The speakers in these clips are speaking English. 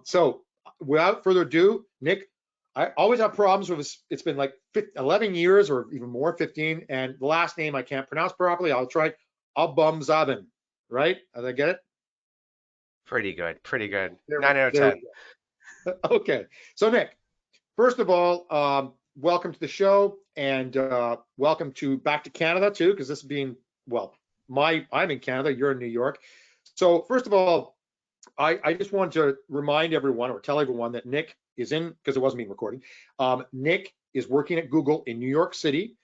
So without further ado, Nick, I always have problems with it's been like 11 years or even more, 15, and the last name I can't pronounce properly. I'll try Abumzaben, right? Did I get it? Pretty good, pretty good. There, 9 out of there we 10. go. Okay. So Nick, first of all, welcome to the show and welcome to back to Canada too, because this being, well, I'm in Canada, you're in New York. So first of all, I just want to remind everyone or tell everyone that Nick is in, because it wasn't being recorded. Nick is working at Google in New York City.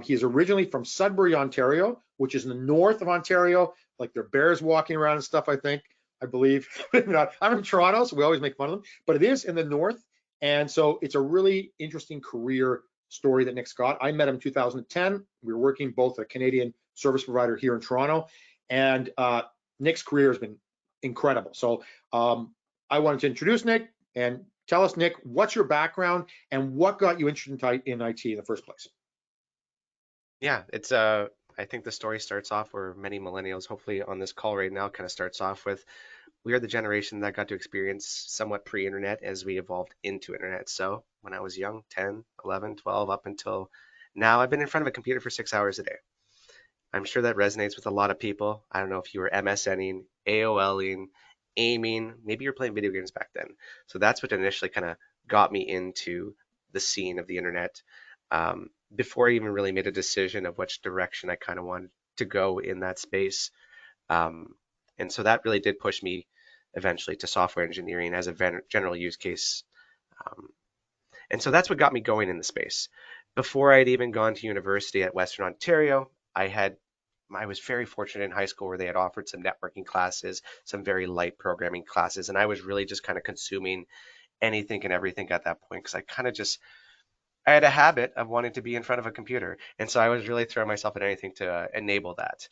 He is originally from Sudbury, Ontario, which is in the north of Ontario. Like there are bears walking around and stuff, I believe. I'm from Toronto, so we always make fun of them, but it is in the north. And so it's a really interesting career story that Nick's got. I met him in 2010. We were working both at a Canadian service provider here in Toronto. And Nick's career has been incredible. So I wanted to introduce Nick and tell us, Nick, what's your background and what got you interested in IT in the first place? Yeah, I think the story starts off where many millennials, hopefully on this call right now, kind of starts off with we are the generation that got to experience somewhat pre-internet as we evolved into internet. So when I was young, 10, 11, 12, up until now, I've been in front of a computer for 6 hours a day. I'm sure that resonates with a lot of people. I don't know if you were MSNing, AOLing, aiming, maybe you're playing video games back then. So that's what initially kind of got me into the scene of the internet before I even really made a decision of which direction I kind of wanted to go in that space. Um, and so that really did push me eventually to software engineering as a general use case. Um, and so that's what got me going in the space. Before I'd even gone to university at Western Ontario, I was very fortunate in high school where they had offered some networking classes, some very light programming classes, and I was really just kind of consuming anything and everything at that point because I had a habit of wanting to be in front of a computer, and so I was really throwing myself at anything to enable that.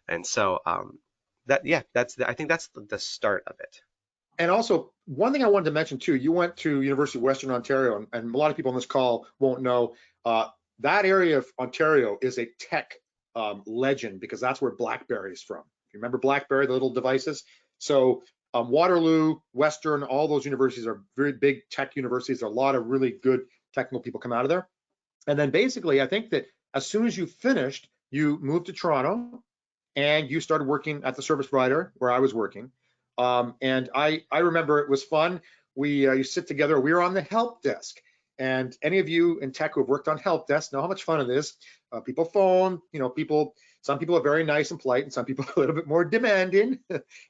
And so I think that's the start of it. And also, one thing I wanted to mention too, you went to University of Western Ontario, and a lot of people on this call won't know uh, that area of Ontario is a tech legend because that's where BlackBerry is from. You remember BlackBerry, the little devices? So Waterloo, Western, all those universities are very big tech universities. There are a lot of really good technical people come out of there. And then basically, I think that as soon as you finished, you moved to Toronto and you started working at the service provider where I was working. And I remember it was fun. We you sit together. We were on the help desk, and any of you in tech who have worked on help desk know how much fun it is. People phone, people. Some people are very nice and polite, and some people are a little bit more demanding.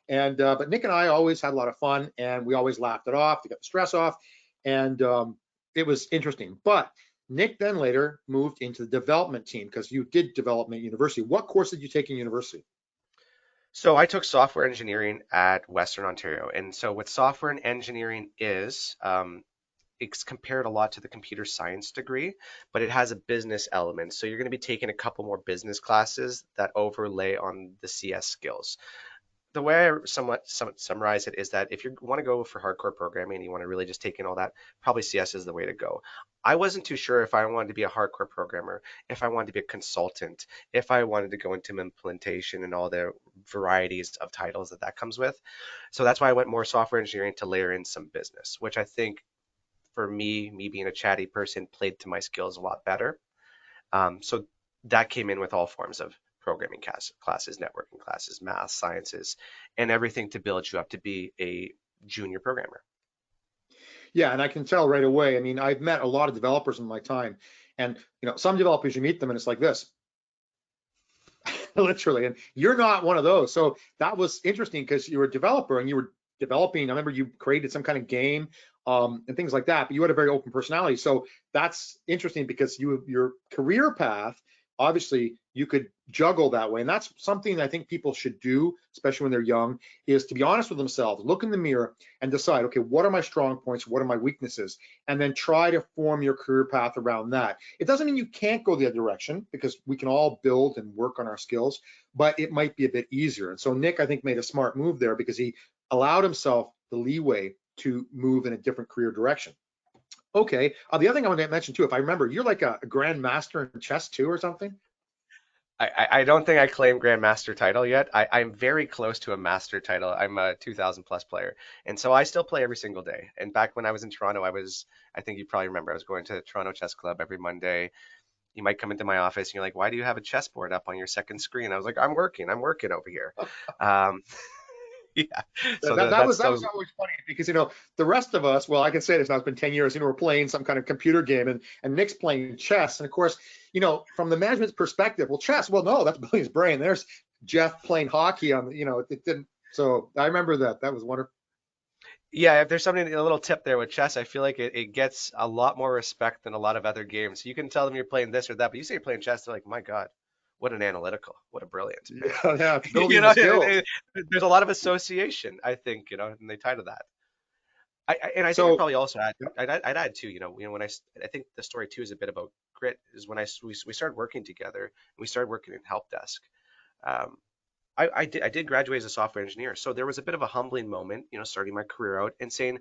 And but Nick and I always had a lot of fun, and we always laughed it off to get the stress off, and it was interesting. But Nick then later moved into the development team because you did development at university. What course did you take in university? So I took software engineering at Western Ontario, and so what software and engineering is, it's compared a lot to the computer science degree, but it has a business element. So you're going to be taking a couple more business classes that overlay on the CS skills. The way I somewhat summarize it is that if you want to go for hardcore programming and you want to really just take in all that, probably CS is the way to go. I wasn't too sure if I wanted to be a hardcore programmer, if I wanted to be a consultant, if I wanted to go into implementation and all the varieties of titles that comes with. So that's why I went more software engineering to layer in some business, which I think for me being a chatty person, played to my skills a lot better. So that came in with all forms of programming classes, networking classes, math, sciences, and everything to build you up to be a junior programmer. Yeah, and I can tell right away. I mean, I've met a lot of developers in my time, and some developers you meet them and it's like this, literally, and you're not one of those. So that was interesting because you were a developer and you were developing. I remember you created some kind of game and things like that, but you had a very open personality. So that's interesting because your career path, obviously, you could juggle that way, and that's something I think people should do, especially when they're young, is to be honest with themselves, look in the mirror, and decide, okay, what are my strong points, what are my weaknesses, and then try to form your career path around that. It doesn't mean you can't go the other direction because we can all build and work on our skills, but it might be a bit easier. And so Nick, I think, made a smart move there because he allowed himself the leeway to move in a different career direction. Okay. The other thing I want to mention too, if I remember, you're like a grandmaster in chess too, or something. I don't think I claim Grandmaster title yet. I'm very close to a master title. I'm a 2000 plus player. And so I still play every single day. And back when I was in Toronto, I think you probably remember, I was going to the Toronto Chess Club every Monday. You might come into my office and you're like, why do you have a chessboard up on your second screen? I was like, I'm working over here. Um, yeah. So That, that was that's that was so, always funny because the rest of us, well, I can say this now, it's been 10 years, we're playing some kind of computer game, and Nick's playing chess. And of course, from the management's perspective, well, chess, well, no, that's Billy's brain. There's Jeff playing hockey on, it didn't. So I remember that. That was wonderful. yeah, if there's something, a little tip there with chess, I feel like it gets a lot more respect than a lot of other games. You can tell them you're playing this or that, but you say you're playing chess, they're like, my God, what an analytical, what a brilliant man. Yeah, yeah, You building the know, skills. there's a lot of association, I think, and they tie to that. And I think I'd So probably also add, yep. I'd add too, when I think the story too is a bit about grit, is when we started working together, and we started working in help desk. Um, I did graduate as a software engineer, so there was a bit of a humbling moment, starting my career out and saying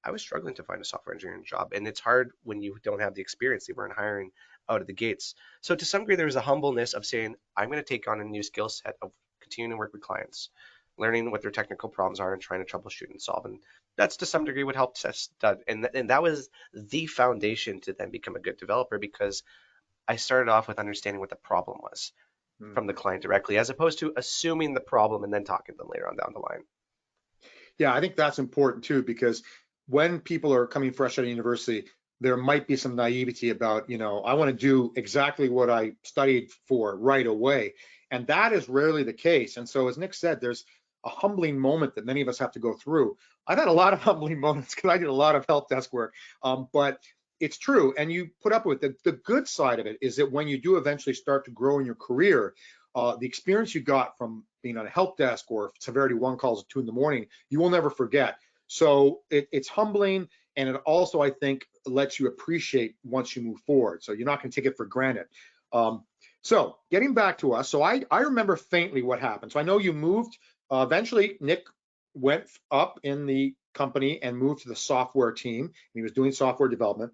I was struggling to find a software engineering job, and it's hard when you don't have the experience. They weren't hiring out of the gates. So to some degree, there was a humbleness of saying I'm going to take on a new skill set of continuing to work with clients, learning what their technical problems are, and trying to troubleshoot and solve. And that's to some degree what helped us. And that was the foundation to then become a good developer because I started off with understanding what the problem was Hmm. from the client directly, as opposed to assuming the problem and then talking to them later on down the line. Yeah, I think that's important too, because when people are coming fresh out of university, there might be some naivety about, I want to do exactly what I studied for right away. And that is rarely the case. And so, as Nick said, there's a humbling moment that many of us have to go through. I've had a lot of humbling moments because I did a lot of help desk work. But it's true. And you put up with it. The good side of it is that when you do eventually start to grow in your career, the experience you got from being on a help desk or severity one calls at 2 in the morning, you will never forget. So it's humbling, and it also, I think, lets you appreciate once you move forward. So you're not going to take it for granted. Um, so getting back to us, so I remember faintly what happened. So I know you moved. Eventually, Nick went up in the company and moved to the software team. And he was doing software development.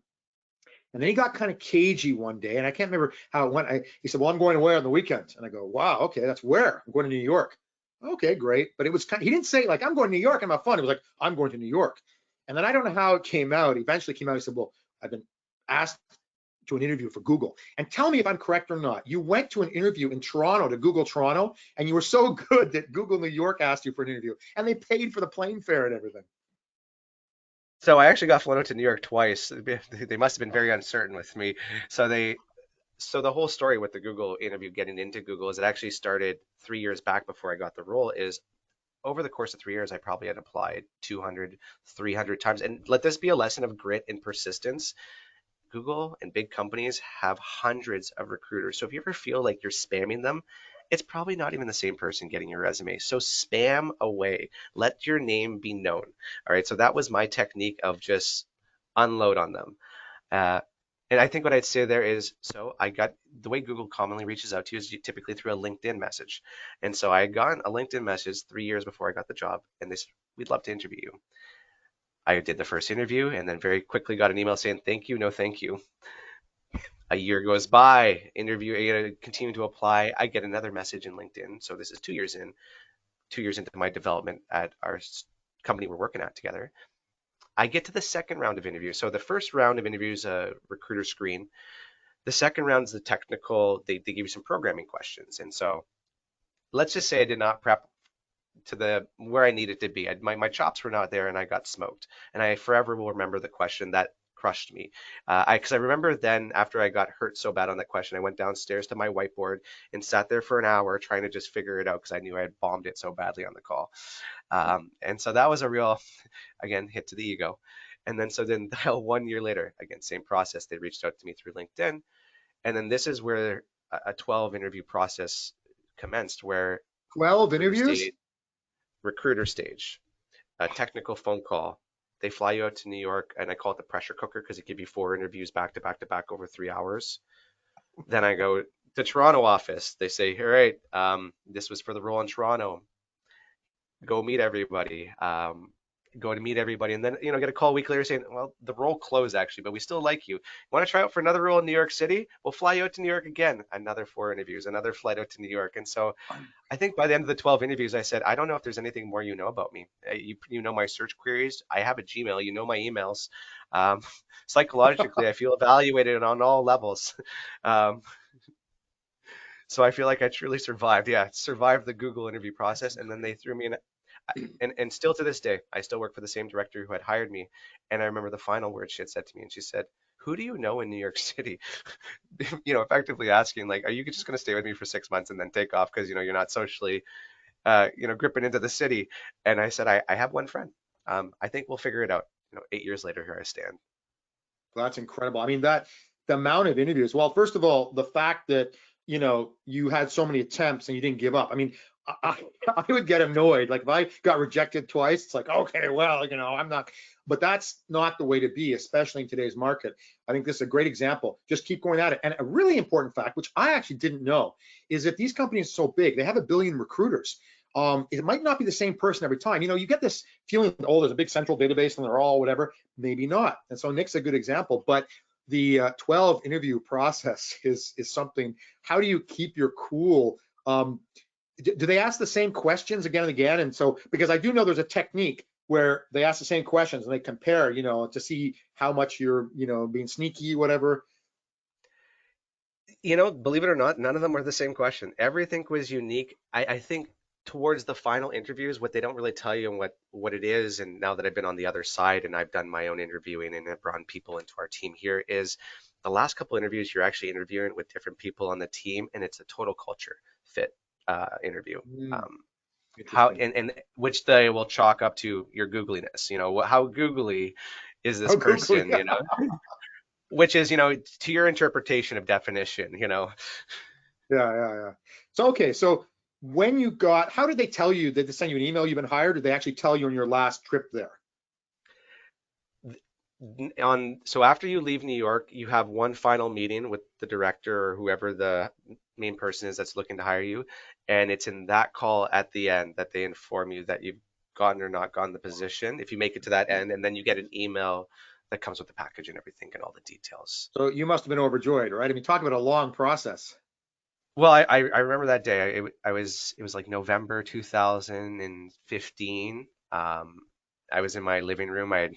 And then he got kind of cagey one day, and I can't remember how it went. He said, "Well, I'm going away on the weekends." And I go, "Wow, okay, that's where? I'm going to New York." Okay, great. But it was kind of, he didn't say like, "I'm going to New York and have fun." It was like, "I'm going to New York." And then I don't know how it came out. He eventually came out. He said, "Well, I've been asked to an interview for Google." And tell me if I'm correct or not. You went to an interview in Toronto to Google Toronto, and you were so good that Google New York asked you for an interview, and they paid for the plane fare and everything. So I actually got flown out to New York twice. They must have been very uncertain with me. So so the whole story with the Google interview, getting into Google, is it actually started 3 years back before I got the role. Is over the course of 3 years, I probably had applied 200, 300 times. And let this be a lesson of grit and persistence. Google and big companies have hundreds of recruiters. So if you ever feel like you're spamming them, it's probably not even the same person getting your resume. So spam away. Let your name be known. All right. So that was my technique of just unload on them. Uh, and I think what I'd say there is, so I got the way Google commonly reaches out to you is typically through a LinkedIn message. And so I got a LinkedIn message 3 years before I got the job, and they said, we'd love to interview you. I did the first interview and then very quickly got an email saying, thank you, no thank you. A year goes by, interview, I continue to apply. I get another message in LinkedIn. So this is 2 years in, 2 years into my development at our company we're working at together. I get to the second round of interviews. So the first round of interviews, a recruiter screen. The second round is the technical, they give you some programming questions. And so let's just say I did not prep to the where I needed to be. My chops were not there and I got smoked. And I forever will remember the question that crushed me. Because I remember then after I got hurt so bad on that question, I went downstairs to my whiteboard and sat there for an hour trying to just figure it out because I knew I had bombed it so badly on the call. And so that was a real, again, hit to the ego. And then so then 1 year later, again, same process. They reached out to me through LinkedIn. And then this is where a 12 interview process commenced, where 12 recruiter interviews? stage, recruiter stage, a technical phone call. They fly you out to New York, and I call it the pressure cooker because it give you 4 interviews back to back to back over 3 hours. Then I go to Toronto office. They say, all right, this was for the role in Toronto. Go meet everybody. go to meet everybody, and then get a call a week later saying, well, the role closed actually, but we still like you. Want to try out for another role in New York City? We'll fly you out to New York again. Another 4 interviews, another flight out to New York. And so I think by the end of the 12 interviews, I said, I don't know if there's anything more you know about me. You know my search queries. I have a Gmail. You know my emails. Um, Psychologically, I feel evaluated on all levels. Um, so I feel like I truly survived. Yeah, survived the Google interview That's process, and then they incredible. threw me in. And still to this day, I still work for the same director who had hired me. And I remember the final word she had said to me, and she said, "Who do you know in New York City?" Effectively asking like, "Are you just going to stay with me for 6 months and then take off because you're not socially, gripping into the city?" And I said, "I have one friend. I think we'll figure it out." 8 years later, here I stand. That's incredible. I mean, that the amount of interviews. Well, first of all, the fact that you had so many attempts and you didn't give up. I mean, I would get annoyed. Like if I got rejected twice, it's like, okay, well, I'm not. But that's not the way to be, especially in today's market. I think this is a great example. Just keep going at it. And a really important fact, which I actually didn't know, is that these companies are so big, they have 1 billion recruiters. It might not be the same person every time. You get this feeling, oh, there's a big central database and they're all whatever. Maybe not. And so Nick's a good example. But the 12 interview process is something. How do you keep your cool? Do they ask the same questions again and again? And so, because I do know there's a technique where they ask the same questions and they compare, to see how much you're, being sneaky, whatever. Believe it or not, none of them were the same question. Everything was unique. I think towards the final interviews, what they don't really tell you and what it is, and now that I've been on the other side and I've done my own interviewing and have brought people into our team here, is the last couple interviews you're actually interviewing with different people on the team, and it's a total culture fit interview. Mm, Um, how interesting. and which they will chalk up to your googliness. How googly is this Oh, Google. person? Which is to your interpretation of definition. Yeah. So, okay. So when you got, how did they tell you? Did they send you an email you've been hired? Or did they actually tell you on your last trip there? So after you leave New York, you have one final meeting with the director or whoever the main person is that's looking to hire you, and it's in that call at the end that they inform you that you've gotten or not gotten the position, if you make it to that end, and then you get an email that comes with the package and everything and all the details. So you must have been overjoyed, right? I mean, talk about a long process. Well, I remember that day. It was like November 2015. I was in my living room. I had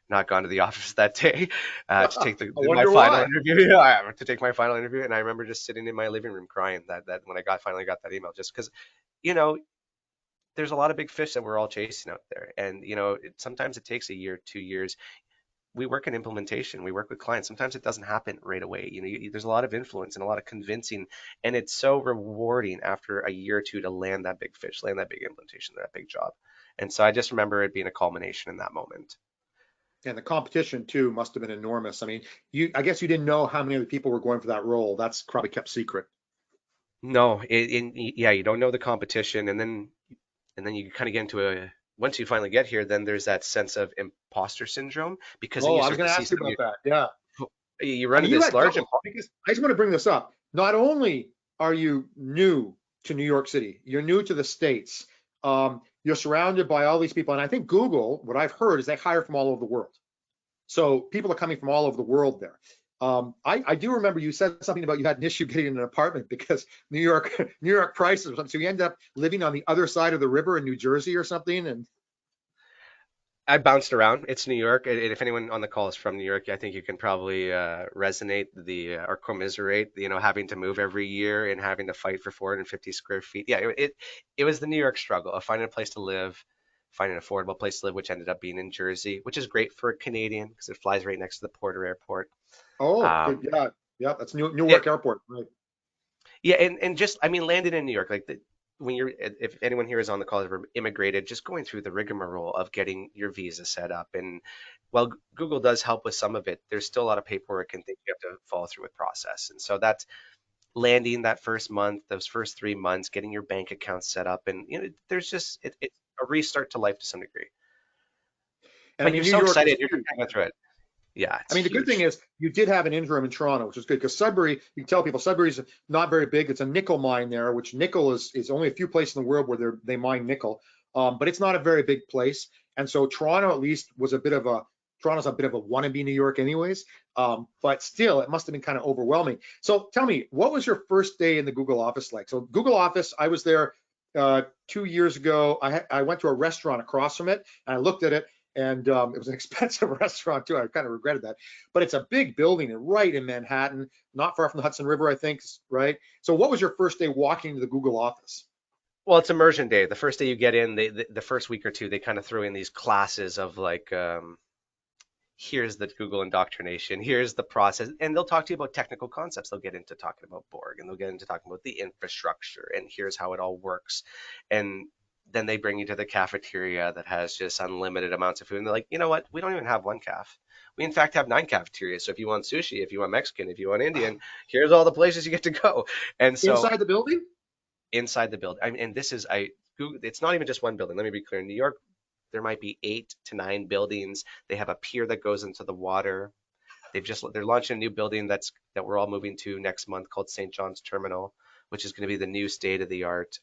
not gone to the office that day to take I my wonder final why. interview. To take my final interview, and I remember just sitting in my living room crying that when I finally got that email, just because you know there's a lot of big fish that we're all chasing out there, and sometimes it takes a year, 2 years. We work in implementation. We work with clients. Sometimes it doesn't happen right away. There's a lot of influence and a lot of convincing, and it's so rewarding after a year or two to land that big fish, land that big implementation, that big job. And so I just remember it being a culmination in that moment. And the competition too must have been enormous. I mean, I guess you didn't know how many other people were going for that role. That's probably kept secret. No, yeah, you don't know the competition, and then you kind of get into once you finally get here, then there's that sense of imposter syndrome because then Oh, you I was start going to to see ask you some of about that. Yeah. you I run mean, into you this had large double because I just want to bring this up. Not only are you new to New York City, you're new to the States. You're surrounded by all these people. And I think Google, what I've heard is they hire from all over the world. So people are coming from all over the world there. I do remember you said something about you had an issue getting an apartment because New York New York prices or something. So you ended up living on the other side of the river in New Jersey or something. And I bounced around. It's New York. And if anyone on the call is from New York, I think you can probably resonate or commiserate, having to move every year and having to fight for 450 square feet. Yeah, it was the New York struggle of finding a place to live, finding an affordable place to live, which ended up being in Jersey, which is great for a Canadian because it flies right next to the Porter Airport. oh, good, Um, yeah, yeah, that's it, Newark Airport, right? Yeah, and just I mean, landing in New York, like when if anyone here is on the call ever immigrated, just going through the rigmarole of getting your visa set up, and while Google does help with some of it, there's still a lot of paperwork and things you have to follow through with process, and so that's landing that first month, those first 3 months, getting your bank account set up, and there's just it's a restart to life to some degree, And I but you're mean, New so York is excited, you're just huge. going through it. Yeah, I it's mean, the good thing huge. is you did have an interim in Toronto, which is good because Sudbury, you can tell people Sudbury's not very big. It's a nickel mine there, which nickel is only a few places in the world where they mine nickel. But it's not a very big place. And so Toronto at least was Toronto's a bit of a wannabe New York anyways. But still, it must have been kind of overwhelming. So tell me, what was your first day in the Google office like? So Google office, I was there 2 years ago. I went to a restaurant across from it, and I looked at it, and it was an expensive restaurant too. I kind of regretted that, but it's a big building and right in Manhattan, not far from the Hudson River, I think, right? So what was your first day walking to the Google office? Well, it's immersion day. The first day you get in, the first week or two, they kind of throw in these classes of like, here's the Google indoctrination, here's the process, and they'll talk to you about technical concepts. They'll get into talking about Borg, and they'll get into talking about the infrastructure, and here's how it all works. And then they bring you to the cafeteria that has just unlimited amounts of food. And they're like, you know what? We don't even have one caf. We in fact have 9 cafeterias. So if you want sushi, if you want Mexican, if you want Indian, here's all the places you get to go. And so Inside the building? inside the building, I mean, and this is Google, it's not even just one building. Let me be clear. In New York, there might be 8 to 9 buildings. They have a pier that goes into the water. They're launching a new building that we're all moving to next month called St. John's Terminal, which is going to be the new state of the art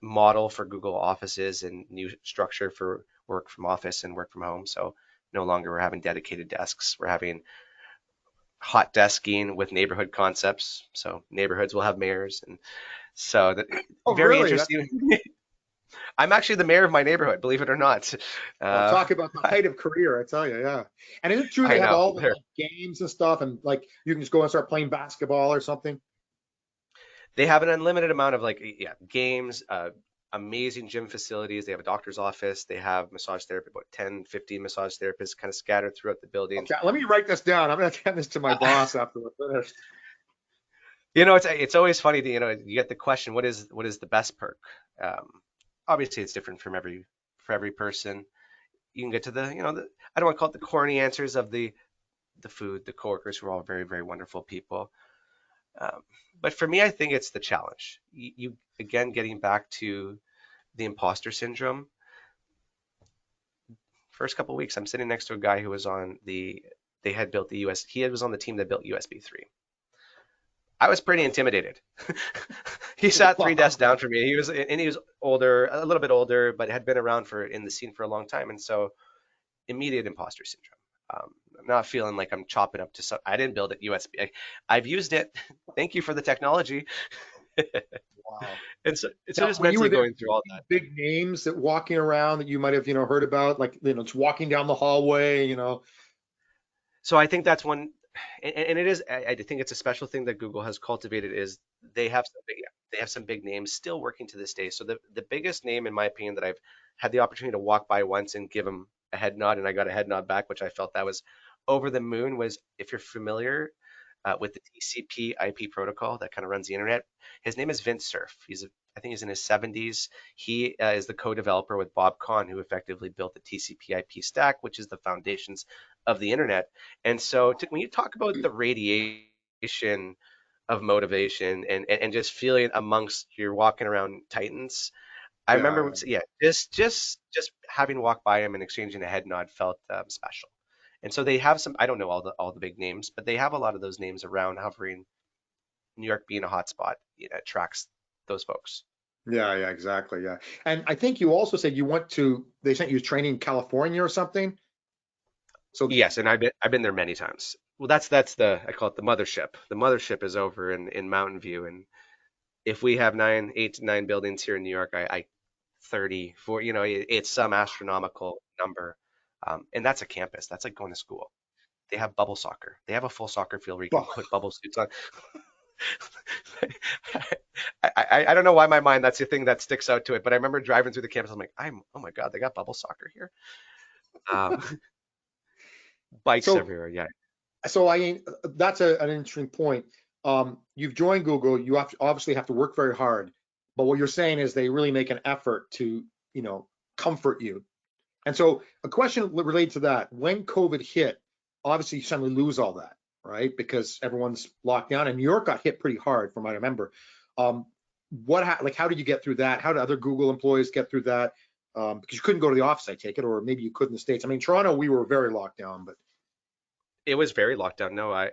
model for Google offices and new structure for work from office and work from home. So no longer we're having dedicated desks. We're having hot desking with neighborhood concepts. So neighborhoods will have mayors, and so that Oh, very really? interesting. I'm actually the mayor of my neighborhood, believe it or not. Well, Uh, talk about the height of career, I tell you, yeah. And is it true they I have know. all the like, games and stuff, and like you can just go and start playing basketball or something? They have an unlimited amount of like, yeah, games, amazing gym facilities. They have a doctor's office. They have massage therapy, about 10, 15 massage therapists kind of scattered throughout the building. Okay, let me write this down. I'm gonna send this to my boss after we're finished. It's always funny that, you get the question, what is the best perk? Um, Obviously, it's different for every person. You can get to I don't want to call it the corny answers of the food, the coworkers who are all very, very wonderful people. Um, but for me, I think it's the challenge. You again, getting back to the imposter syndrome. First couple of weeks, I'm sitting next to a guy who was they had built the US, he was on the team that built USB 3. I was pretty intimidated. He sat 3 desks down from me. He was older, a little bit older, but had been around in the scene for a long time. And so immediate imposter syndrome. I'm not feeling like I'm chopping up to some, I didn't build it USB. I've used it. Thank you for the technology. Wow. And so Now, just when you mentally were there, going through all that. big names that walking around that you might have, heard about, like, just walking down the hallway. So I think that's one, and it is. I think it's a special thing that Google has cultivated is they have some big names still working to this day. So the biggest name, in my opinion, that I've had the opportunity to walk by once and give him a head nod, and I got a head nod back, which I felt that was over the moon. Was, if you're familiar with the TCP/IP protocol that kind of runs the internet, his name is Vince Cerf. I think he's in his 70s. He is the co-developer with Bob Kahn, who effectively built the TCP/IP stack, which is the foundations of the internet. And so when you talk about the radiation of motivation and just feeling amongst you're walking around titans, I remember, Yeah. yeah, just having walked by him and exchanging a head nod felt special. And so they have some, I don't know all the big names, but they have a lot of those names around hovering. New York being a hotspot, it attracts those folks. Yeah, yeah, exactly. Yeah. And I think you also said they sent you training in California or something. So, Yes, and I've been there many times. Well, that's the, I call it the mothership. The mothership is over in Mountain View, and if we have 8 to 9 buildings here in New York, I 30, 40, it's some astronomical number. And that's a campus. That's like going to school. They have bubble soccer. They have a full soccer field where you can well, put bubble suits on. I don't know why my mind, that's the thing that sticks out to it. But I remember driving through the campus. I'm like, oh my God, they got bubble soccer here. Um, Bikes so, everywhere. Yeah. so that's an interesting point. You've joined Google. You obviously have to work very hard, but what you're saying is they really make an effort to, comfort you. And so a question related to that, when COVID hit, obviously you suddenly lose all that, right? Because everyone's locked down, and New York got hit pretty hard from what I remember. Um, how did you get through that? How did other Google employees get through that? Because you couldn't go to the office, I take it, or maybe you could in the States. I mean, Toronto, we were very locked down, but It was very locked down. No,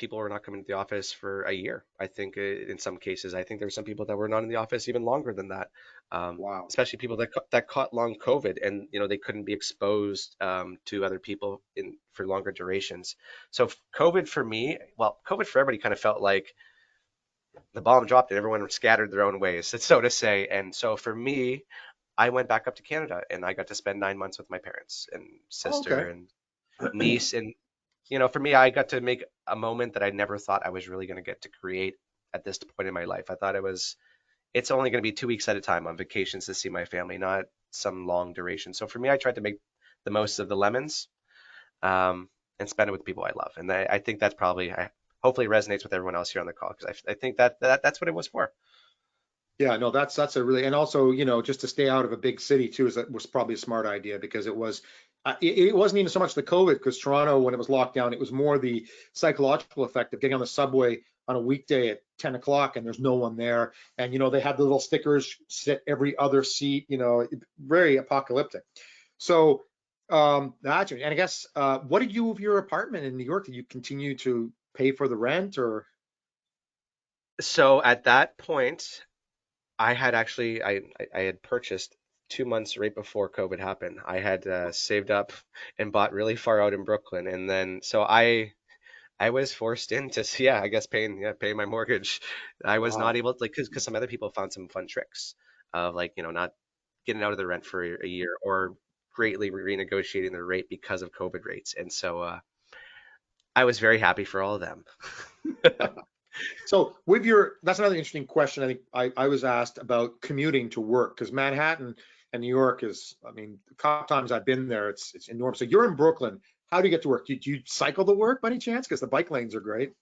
people were not coming to the office for a year. I think in some cases, I think there were some people that were not in the office even longer than that. Wow. Especially people that caught long COVID, and they couldn't be exposed to other people in for longer durations. So COVID for me, well, COVID for everybody kind of felt like the bomb dropped and everyone scattered their own ways, so to say. And so for me, I went back up to Canada and I got to spend 9 months with my parents and Oh, sister okay. and niece. And for me, I got to make a moment that I never thought I was really going to get to create at this point in my life. I thought it's only going to be 2 weeks at a time on vacations to see my family, not some long duration. So for me, I tried to make the most of the lemons, and spend it with the people I love. And I think that's probably, hopefully resonates with everyone else here on the call, because I think that's what it was for. Yeah, no, that's a really, and also, just to stay out of a big city too, was probably a smart idea because it wasn't even so much the COVID, because Toronto, when it was locked down, it was more the psychological effect of getting on the subway on a weekday at 10 o'clock and there's no one there. And, they had the little stickers, sit every other seat, very apocalyptic. So, that's, and I guess, what did you with your apartment in New York? Did you continue to pay for the rent or? So at that point, I had actually I had purchased 2 months right before COVID happened. I had saved up and bought really far out in Brooklyn, and then so I was forced into yeah, I guess paying my mortgage. I was not Wow. able to, like, because some other people found some fun tricks of, like, not getting out of the rent for a year, or greatly renegotiating the rate because of COVID rates. And so I was very happy for all of them. So that's another interesting question. I think I was asked about commuting to work, because Manhattan and New York is, I mean, the couple times I've been there, it's enormous. So you're in Brooklyn. How do you get to work? Do you cycle to work by any chance? Because the bike lanes are great.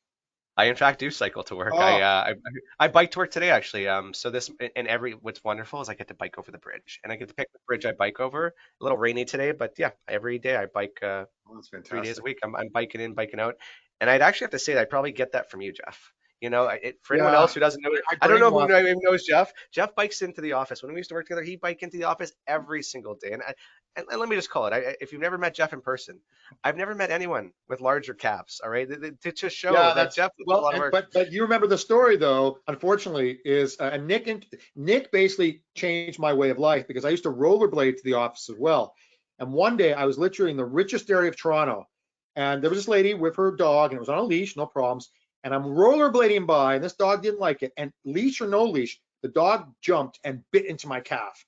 I in fact do cycle to work. Oh, I biked to work today actually. So this and every what's wonderful is I get to bike over the bridge, and I get to pick the bridge I bike over. A little rainy today, but yeah, every day I bike that's 3 days a fantastic. week. I'm biking in, biking out, and I'd actually have to say that I probably get that from you, Jeff. For anyone Yeah, else who doesn't know, I I don't know who brainwashed. even knows Jeff. Jeff bikes into the office. When we used to work together, he biked into the office every single day. And let me just call it. If you've never met Jeff in person, I've never met anyone with larger calves. All right, to just show Yeah, that that's Jeff puts a well, lot of and work. but you remember the story though, unfortunately, is and Nick basically changed my way of life, because I used to rollerblade to the office as well. And one day I was literally in the richest area of Toronto, and there was this lady with her dog, and it was on a leash, no problems. And I'm rollerblading by, and this dog didn't like it. And leash or no leash, the dog jumped and bit into my calf.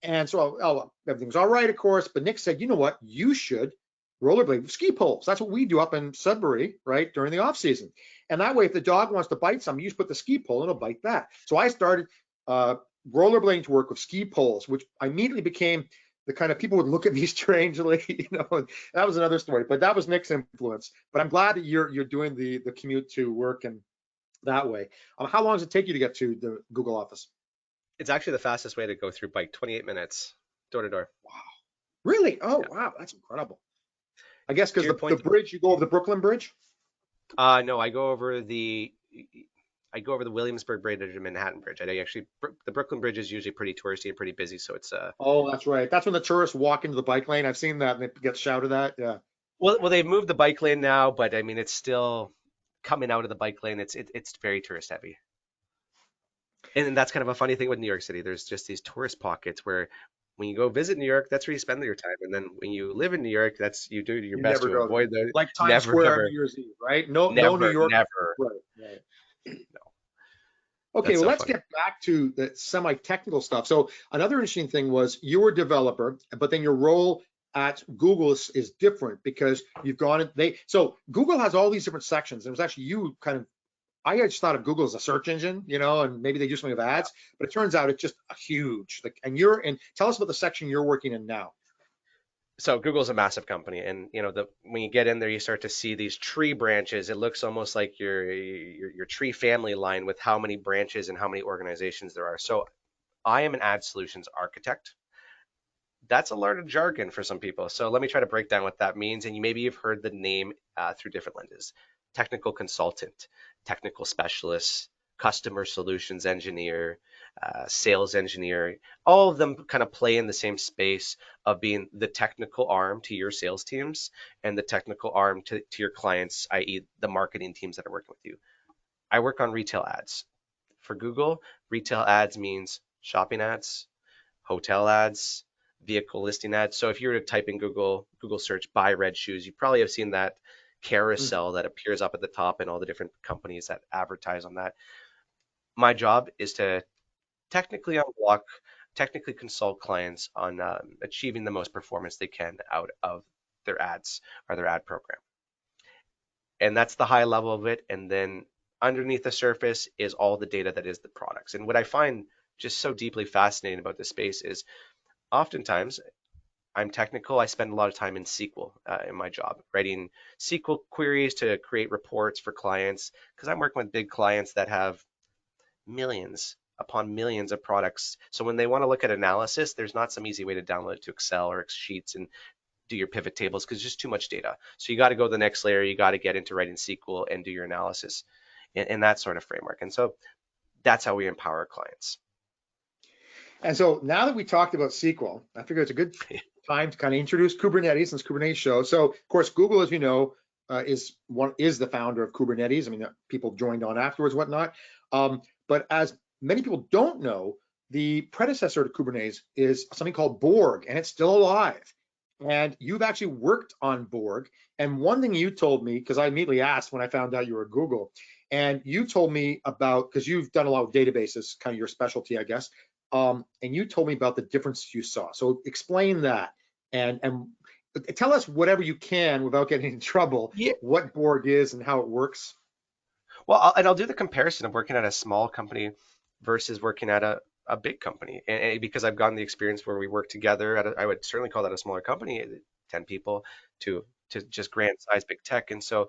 And so everything was all right, of course. But Nick said, you know what? You should rollerblade with ski poles. That's what we do up in Sudbury, right, during the off season. And that way, if the dog wants to bite something, you just put the ski pole and it'll bite that. So I started uh, rollerblading to work with ski poles, which immediately became the kind of people would look at me strangely, And that was another story. But that was Nick's influence. But I'm glad that you're doing the commute to work and that way. How long does it take you to get to the Google office? It's actually the fastest way to go through bike, 28 minutes, door to door. Wow. Really? Oh, Yeah. wow, that's incredible. I guess To because your the point, bridge, you go over the Brooklyn Bridge. no, I go over the Williamsburg Bridge and Manhattan Bridge. I actually the Brooklyn Bridge is usually pretty touristy and pretty busy, so it's Oh, that's right. That's when the tourists walk into the bike lane. I've seen that and it gets shouted at. Yeah. well they've moved the bike lane now, but I mean it's still coming out of the bike lane. It's very tourist heavy. And then that's kind of a funny thing with New York City. There's just these tourist pockets where when you go visit New York, that's where you spend your time. And then when you live in New York, that's you do your You best never to go there. avoid those. Like Times Never, Square on ever, New Year's Eve, right? No New never, York. never. Right, right. No, Okay, that's well, so let's funny. get back to the semi-technical stuff. So another interesting thing was you were a developer, but then your role at Google is different because you've gone, so Google has all these different sections. It was actually you kind of, I just thought of Google as a search engine, and maybe they do something with ads, but it turns out it's just a huge, like, and tell us about the section you're working in now. So Google's a massive company, and when you get in there, you start to see these tree branches. It looks almost like your tree family line with how many branches and how many organizations there are. So I am an ad solutions architect. That's a lot of jargon for some people. So let me try to break down what that means. And maybe you've heard the name through different lenses: technical consultant, technical specialist, customer solutions engineer, sales engineer. All of them kind of play in the same space of being the technical arm to your sales teams and the technical arm to your clients, i.e., the marketing teams that are working with you. I work on retail ads. For Google, retail ads means shopping ads, hotel ads, vehicle listing ads. So if you were to type in Google search buy red shoes, you probably have seen that Mm. carousel that appears up at the top and all the different companies that advertise on that. My job is to technically unblock, technically consult clients on achieving the most performance they can out of their ads or their ad program. And that's the high level of it. And then underneath the surface is all the data that is the products. And what I find just so deeply fascinating about this space is oftentimes I'm technical. I spend a lot of time in SQL in my job, writing SQL queries to create reports for clients because I'm working with big clients that have millions upon millions of products. So when they want to look at analysis, there's not some easy way to download it to Excel or Sheets and do your pivot tables because there's just too much data. So you got to go to the next layer. You got to get into writing SQL and do your analysis in that sort of framework. And so that's how we empower clients. And so now that we talked about SQL, I figure it's a good time to kind of introduce Kubernetes since Kubernetes show. So of course, Google, as you know, is the founder of Kubernetes. I mean, people joined on afterwards, whatnot. But as many people don't know, the predecessor to Kubernetes is something called Borg, and it's still alive. And you've actually worked on Borg. And one thing you told me, because I immediately asked when I found out you were at Google, and you told me about, because you've done a lot of databases, kind of your specialty, I guess. And you told me about the difference you saw. So explain that and tell us whatever you can without getting in trouble, Yeah. what Borg is and how it works. Well, I'll do the comparison of working at a small company versus working at a big company. And because I've gotten the experience where we work together I would certainly call that a smaller company, 10 people to just grand size big tech. And so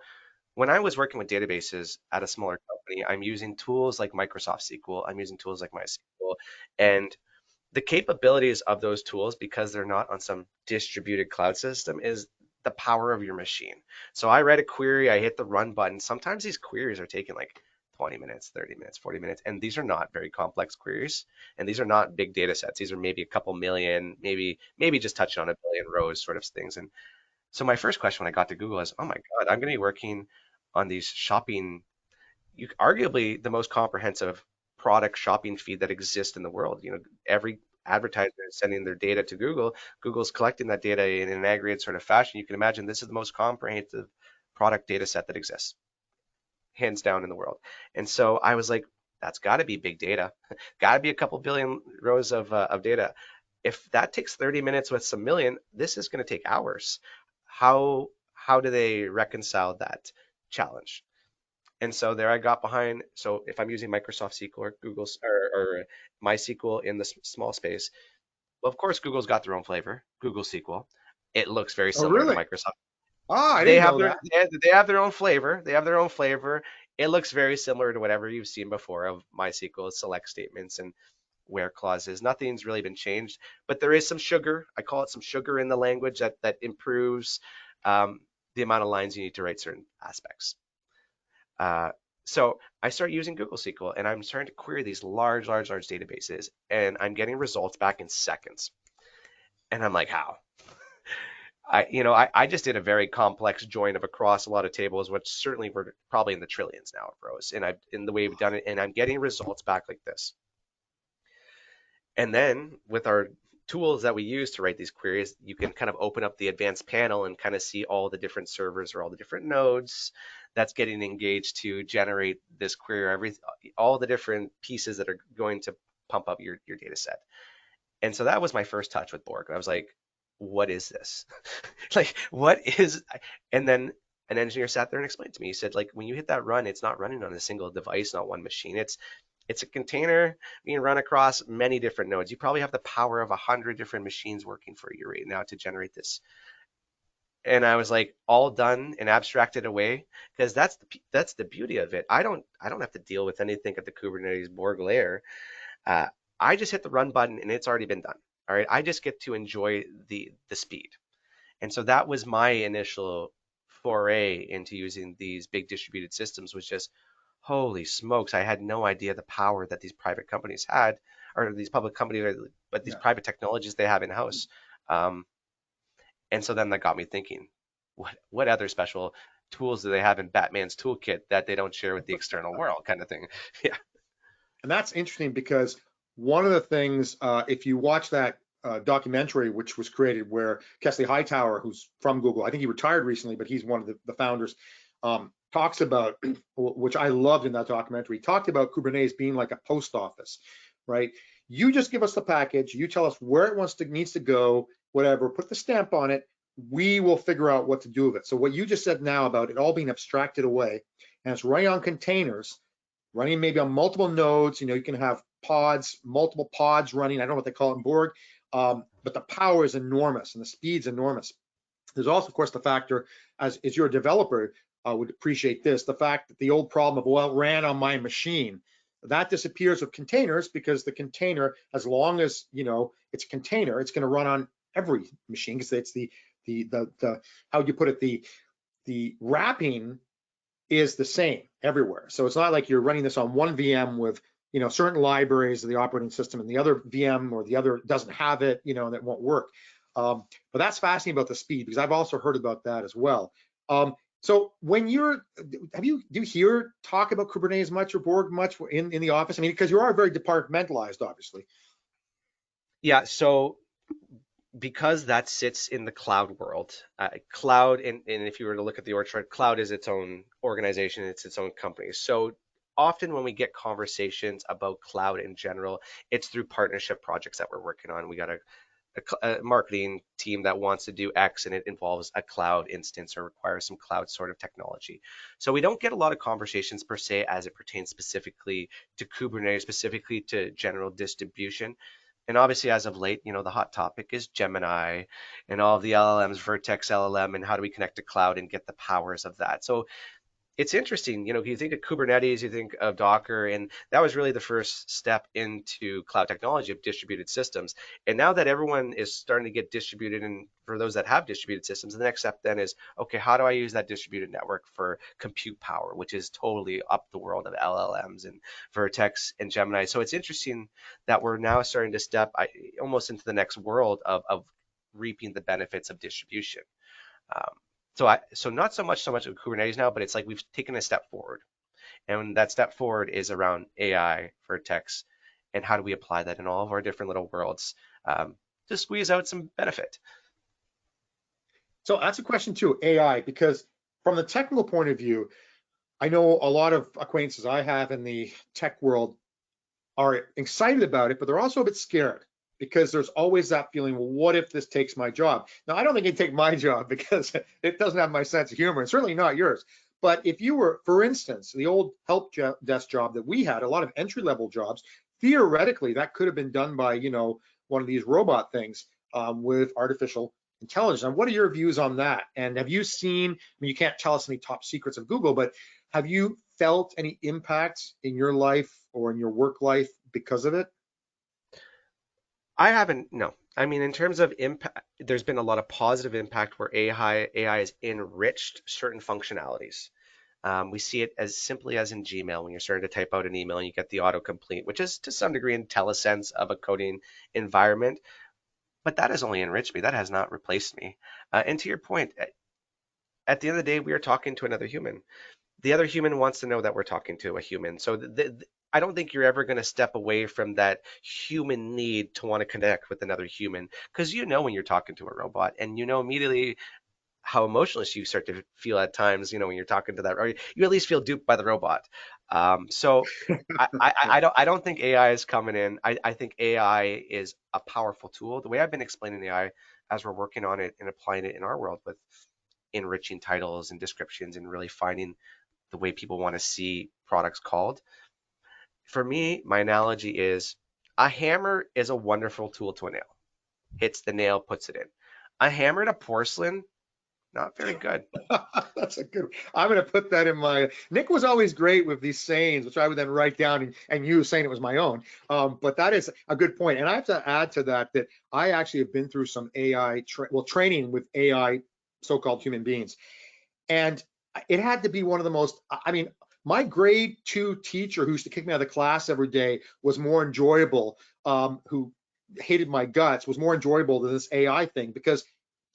when I was working with databases at a smaller company, I'm using tools like Microsoft SQL, I'm using tools like MySQL, and the capabilities of those tools, because they're not on some distributed cloud system, is the power of your machine. So I write a query, I hit the run button. Sometimes these queries are taking like 20 minutes, 30 minutes, 40 minutes, and these are not very complex queries, and these are not big data sets. These are maybe a couple million, maybe just touching on a billion rows sort of things. And so my first question when I got to Google is, oh my God, I'm going to be working on these shopping, arguably the most comprehensive product shopping feed that exists in the world. Every advertiser is sending their data to Google. Google's collecting that data in an aggregate sort of fashion. You can imagine this is the most comprehensive product data set that exists, hands down in the world. And so I was like, that's got to be big data. Got to be a couple billion rows of data. If that takes 30 minutes with some million, this is going to take hours. How do they reconcile that challenge? And so there I got behind. So if I'm using Microsoft SQL or Google's or MySQL in the small space, well, of course, Google's got their own flavor, Google SQL. It looks very Oh, similar to really? Microsoft. Ah, I They didn't have know their that. they have their own flavor. They have their own flavor. It looks very similar to whatever you've seen before of MySQL select statements and where clauses. Nothing's really been changed, but there is some sugar. I call it some sugar in the language that improves um, the amount of lines you need to write certain aspects. Uh, so I start using Google SQL and I'm starting to query these large databases and I'm getting results back in seconds. And I'm like, how? I just did a very complex join of across a lot of tables, which certainly were probably in the trillions now of rows. And in the way we've done it, and I'm getting results back like this. And then with our tools that we use to write these queries, you can kind of open up the advanced panel and kind of see all the different servers or all the different nodes that's getting engaged to generate this query, all the different pieces that are going to pump up your data set. And so that was my first touch with Borg. I was like, what is this? Like, what is, and then an engineer sat there and explained to me, he said, like, when you hit that run, it's not running on a single device, not one machine. It's a container being run across many different nodes. You probably have the power of 100 different machines working for you right now to generate this. And I was like, all done and abstracted away, because that's the beauty of it. I don't have to deal with anything at the Kubernetes Borg layer. Uh, I just hit the run button and it's already been done. All right, I just get to enjoy the speed. And so that was my initial foray into using these big distributed systems, was just, holy smokes, I had no idea the power that these private companies had, or these public companies, but these Yeah. private technologies they have in house. Um, and so then that got me thinking, what other special tools do they have in Batman's toolkit that they don't share with the external world, kind of thing. Yeah. And that's interesting because one of the things, if you watch that documentary, which was created where Kesley Hightower, who's from Google, I think he retired recently, but he's one of the founders, talks about, which I loved in that documentary, talked about Kubernetes being like a post office, right? You just give us the package, you tell us where it needs to go, whatever, put the stamp on it, we will figure out what to do with it. So what you just said now about it all being abstracted away, and it's running on containers, running maybe on multiple nodes. You can have pods, multiple pods running. I don't know what they call it in Borg, but the power is enormous and the speed's enormous. There's also, of course, the factor, as you're a developer, would appreciate this, the fact that the old problem of, well, it ran on my machine, that disappears with containers, because the container, as long as it's a container, it's going to run on every machine, because it's the how would you put it, the wrapping is the same everywhere. So it's not like you're running this on one VM with certain libraries of the operating system, and the other VM or the other doesn't have it, and it won't work. But that's fascinating about the speed, because I've also heard about that as well. So when do you hear talk about Kubernetes much or Borg much in the office? I mean, because you are very departmentalized, obviously. Yeah. So because that sits in the cloud world, cloud, and if you were to look at the org chart, cloud is its own organization, it's its own company. So often when we get conversations about cloud in general, it's through partnership projects that we're working on. We got a marketing team that wants to do X and it involves a cloud instance or requires some cloud sort of technology. So we don't get a lot of conversations per se as it pertains specifically to Kubernetes, specifically to general distribution. And obviously, as of late, the hot topic is Gemini and all of the LLMs, Vertex LLM, and how do we connect to cloud and get the powers of that. So it's interesting, you think of Kubernetes, you think of Docker, and that was really the first step into cloud technology of distributed systems. And now that everyone is starting to get distributed, and for those that have distributed systems, the next step then is, okay, how do I use that distributed network for compute power, which is totally up the world of LLMs and Vertex and Gemini. So it's interesting that we're now starting to step almost into the next world of reaping the benefits of distribution. Um, so not so much of Kubernetes now, but it's like we've taken a step forward, and that step forward is around AI for text, and how do we apply that in all of our different little worlds to squeeze out some benefit. So that's a question too, AI, because from the technical point of view, I know a lot of acquaintances I have in the tech world are excited about it, but they're also a bit scared, because there's always that feeling, well, what if this takes my job? Now, I don't think it'd take my job, because it doesn't have my sense of humor, and certainly not yours. But if you were, for instance, the old help desk job that we had, a lot of entry-level jobs, theoretically, that could have been done by, one of these robot things with artificial intelligence. And what are your views on that? And have you seen, I mean, you can't tell us any top secrets of Google, but have you felt any impacts in your life or in your work life because of it? I haven't, no. I mean, in terms of impact, there's been a lot of positive impact where AI has enriched certain functionalities. We see it as simply as in Gmail when you're starting to type out an email and you get the autocomplete, which is to some degree in telesense of a coding environment. But that has only enriched me. That has not replaced me. And to your point, at the end of the day, we are talking to another human. The other human wants to know that we're talking to a human. So I don't think you're ever going to step away from that human need to want to connect with another human, because when you're talking to a robot, and immediately how emotionless you start to feel at times, when you're talking to that, or you at least feel duped by the robot. So Yeah. I don't think AI is coming in. I think AI is a powerful tool. The way I've been explaining AI as we're working on it and applying it in our world with enriching titles and descriptions and really finding the way people want to see products called. For me, my analogy is a hammer is a wonderful tool to a nail. Hits the nail, puts it in. A hammer to porcelain, not very good. That's a good. I'm going to put that in my. Nick was always great with these sayings, which I would then write down and use, saying it was my own. But that is a good point. And I have to add to that that I actually have been through some AI, training with AI, so-called human beings, and it had to be one of the most. I mean, my grade 2 teacher who used to kick me out of the class every day was more enjoyable, who hated my guts, was more enjoyable than this AI thing. Because,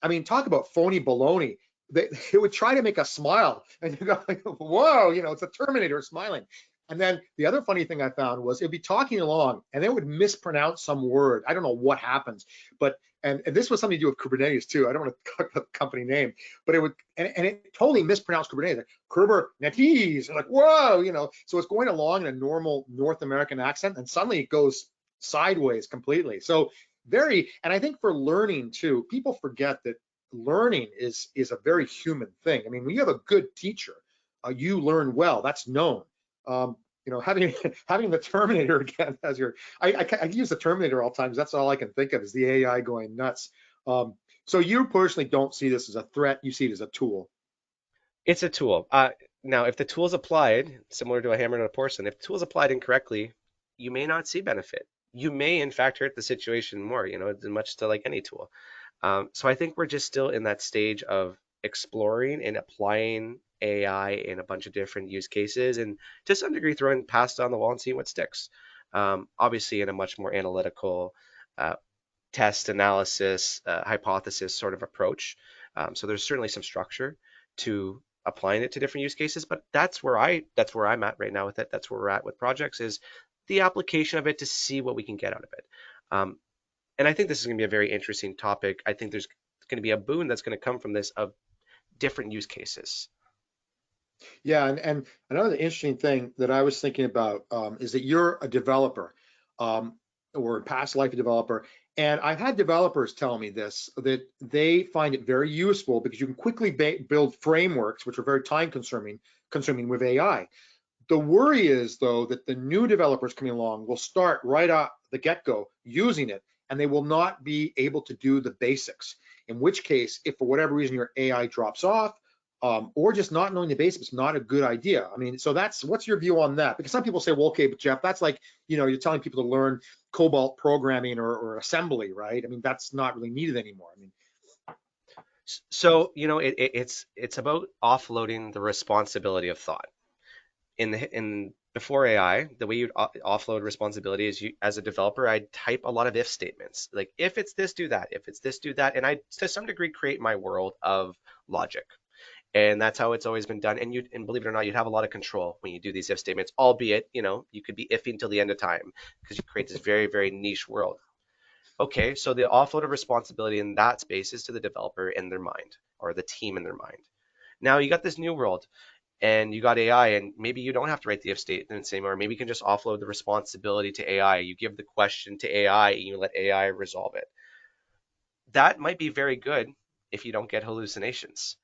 I mean, talk about phony baloney. They would try to make us smile, and you go like, whoa, it's a Terminator smiling. And then the other funny thing I found was it'd be talking along and they would mispronounce some word. I don't know what happens, but and this was something to do with Kubernetes too. I don't want to talk about the company name, but it would, and it totally mispronounced Kubernetes. Kubernetes, like, whoa, So it's going along in a normal North American accent, and suddenly it goes sideways completely. So and I think for learning too, people forget that learning is a very human thing. I mean, when you have a good teacher, you learn well. That's known. Um, having having the Terminator again as I use the Terminator all the time. That's all I can think of is the AI going nuts. So you personally don't see this as a threat. You see it as a tool. It's a tool. Now, if the tool is applied, similar to a hammer and a porcelain, if the tool is applied incorrectly, you may not see benefit. You may, in fact, hurt the situation more, much to like any tool. So I think we're just still in that stage of exploring and applying AI in a bunch of different use cases and to some degree throwing past on the wall and seeing what sticks. Obviously, in a much more analytical uh, test analysis, hypothesis sort of approach. So there's certainly some structure to applying it to different use cases, but that's where I'm at right now with it. That's where we're at with projects is the application of it to see what we can get out of it. Um, and I think this is going to be a very interesting topic. I think there's going to be a boon that's going to come from this of different use cases. Yeah, and another interesting thing that I was thinking about is that you're a developer, or in past life a developer, and I've had developers tell me this, that they find it very useful because you can quickly build frameworks, which are very time consuming with AI. The worry is, though, that the new developers coming along will start right off the get-go using it, and they will not be able to do the basics. In which case, if for whatever reason your AI drops off, or just not knowing the basics, is not a good idea. I mean, so what's your view on that? Because some people say, well, okay, but Jeff, that's like, you're telling people to learn COBOL programming or assembly, right? I mean, that's not really needed anymore. I mean, So, it's about offloading the responsibility of thought. In before AI, the way you'd offload responsibility is you as a developer, I'd type a lot of if statements. Like if it's this, do that. If it's this, do that. And I to some degree create my world of logic. And that's how it's always been done. And believe it or not, you'd have a lot of control when you do these if statements, albeit, you could be iffing until the end of time because you create this very, very niche world. Okay, so the offload of responsibility in that space is to the developer in their mind or the team in their mind. Now you got this new world and you got AI, and maybe you don't have to write the if statements anymore. Maybe you can just offload the responsibility to AI. You give the question to AI and you let AI resolve it. That might be very good if you don't get hallucinations.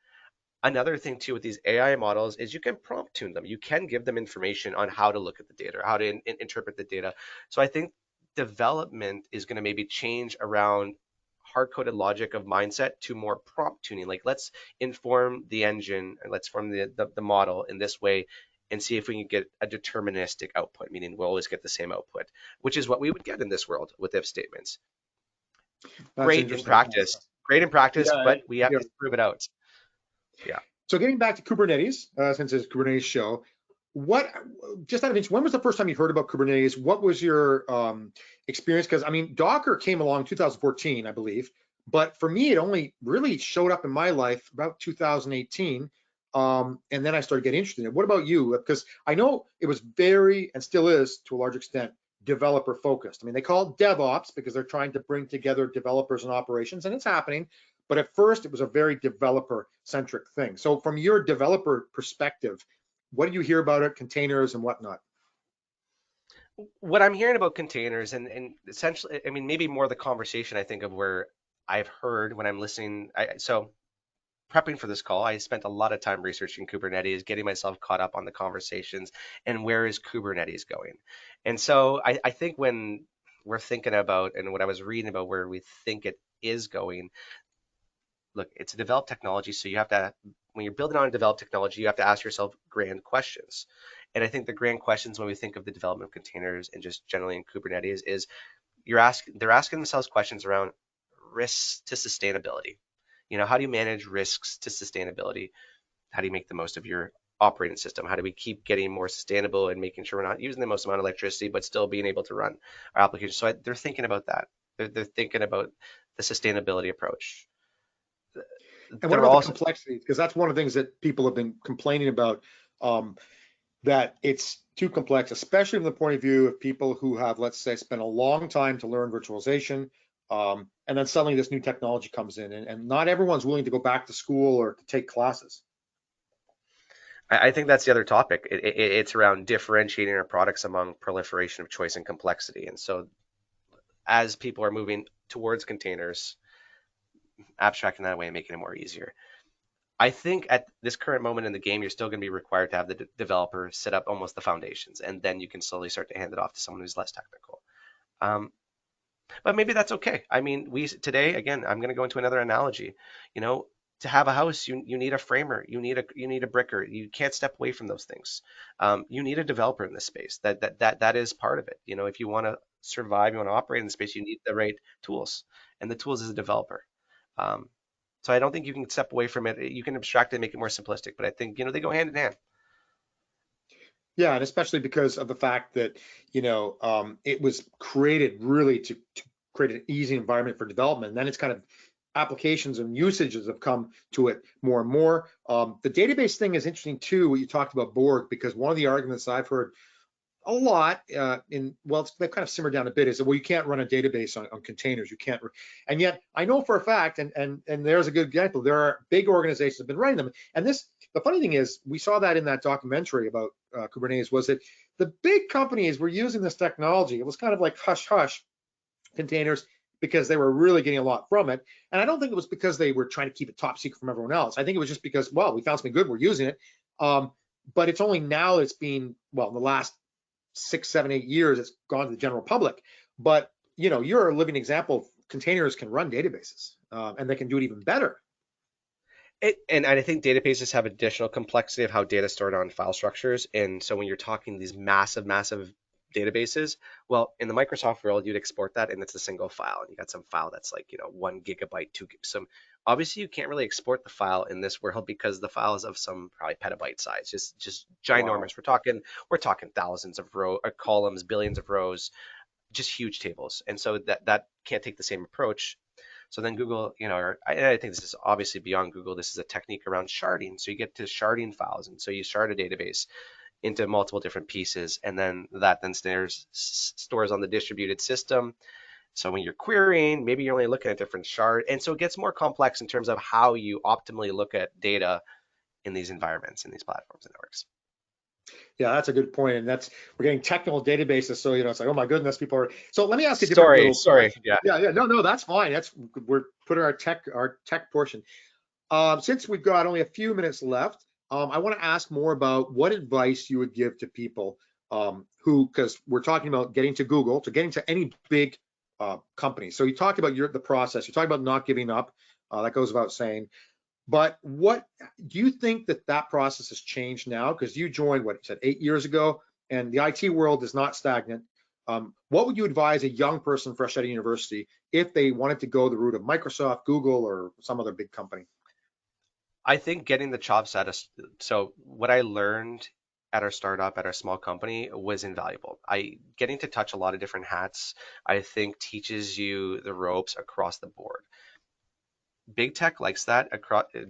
Another thing too with these AI models is you can prompt tune them. You can give them information on how to look at the data or how to interpret the data. So I think development is going to maybe change around hard-coded logic of mindset to more prompt tuning. Like let's inform the engine and let's form the model in this way and see if we can get a deterministic output, meaning we'll always get the same output, which is what we would get in this world with if statements. that's Great in interesting. practice. Great in practice, Yeah, but we have yeah. to prove it out. Yeah. So getting back to Kubernetes, since it's a Kubernetes show, what, just out of interest, when was the first time you heard about Kubernetes? What was your experience? Because I mean, Docker came along 2014, I believe, but for me, it only really showed up in my life about 2018. And then I started getting interested in it. What about you? Because I know it was very, and still is to a large extent, developer focused. I mean, they call it DevOps because they're trying to bring together developers and operations, and it's happening. But at first, it was a very developer-centric thing. So from your developer perspective, what do you hear about it, containers and whatnot? What I'm hearing about containers and essentially, I mean, maybe more the conversation I think of where I've heard when I'm listening. So prepping for this call, I spent a lot of time researching Kubernetes, getting myself caught up on the conversations and where is Kubernetes going. And so I think when we're thinking about and what I was reading about where we think it is going, look, it's a developed technology, so you have to, when you're building on a developed technology, you have to ask yourself grand questions. And I think the grand questions when we think of the development of containers and just generally in Kubernetes is they're asking themselves questions around risks to sustainability. How do you manage risks to sustainability? How do you make the most of your operating system? How do we keep getting more sustainable and making sure we're not using the most amount of electricity, but still being able to run our applications? So they're thinking about that. They're thinking about the sustainability approach. And what They're about the also complexity? Because that's one of the things that people have been complaining about, that it's too complex, especially from the point of view of people who have, let's say, spent a long time to learn virtualization, and then suddenly this new technology comes in, and not everyone's willing to go back to school or to take classes. I think that's the other topic. It's around differentiating our products among proliferation of choice and complexity. And so as people are moving towards containers, abstracting that away and making it more easier. I think at this current moment in the game, you're still going to be required to have the developer set up almost the foundations, and then you can slowly start to hand it off to someone who's less technical. Um, but maybe that's okay. I mean, we today again, I'm going to go into another analogy. You know, to have a house, you need a framer, you need a bricker. You can't step away from those things. You need a developer in this space. That is part of it. You know, if you want to survive, you want to operate in the space, you need the right tools, and the tools is a developer. Um, so I don't think you can step away from it. You can abstract it and make it more simplistic, but I think they go hand in hand. Yeah, and especially because of the fact that, it was created really to create an easy environment for development. And then it's kind of applications and usages have come to it more and more. The database thing is interesting too, what you talked about Borg, because one of the arguments I've heard a lot they've kind of simmered down a bit, is that, well, you can't run a database on containers, you can't, and yet I know for a fact, and there's a good example, there are big organizations that have been running them, and the funny thing is, we saw that in that documentary about Kubernetes, was that the big companies were using this technology. It was kind of like hush hush containers, because they were really getting a lot from it, and I don't think it was because they were trying to keep it top secret from everyone else. I think it was just because, well, we found something good, we're using it. But it's only now it's been, well, in the last 6, 7, 8 years, it's gone to the general public. But you're a living example of containers can run databases, and they can do it even better. And I think databases have additional complexity of how data is stored on file structures. And so when you're talking these massive, massive databases, well, in the Microsoft world, you'd export that and it's a single file. And you got some file that's like, 1 GB, 2 GB. Some obviously you can't really export the file in this world because the file is of some probably petabyte size, just Wow. ginormous. We're talking thousands of columns, billions of rows, just huge tables. And so that can't take the same approach. So then Google, I think this is obviously beyond Google. This is a technique around sharding. So you get to sharding files, and so you shard a database into multiple different pieces, and then that then stores on the distributed system. So when you're querying, maybe you're only looking at different shard, and so it gets more complex in terms of how you optimally look at data in these environments, in these platforms and networks. Yeah, that's a good point. And we're getting technical databases. So, it's like, oh my goodness, people are. So let me ask you a different little Sorry, question. yeah. Yeah, yeah, no, that's fine. We're putting our tech portion. Since we've got only a few minutes left, I want to ask more about what advice you would give to people, because we're talking about getting to Google, to getting to any big company. So you talked about the process. You talked about not giving up. That goes without saying. But what do you think that process has changed now? Because you joined, what you said, 8 years ago, and the IT world is not stagnant. What would you advise a young person fresh out of university if they wanted to go the route of Microsoft, Google, or some other big company? I think getting the chops at us. So what I learned at our startup, at our small company, was invaluable. I getting to touch a lot of different hats, I think teaches you the ropes across the board. Big tech likes that.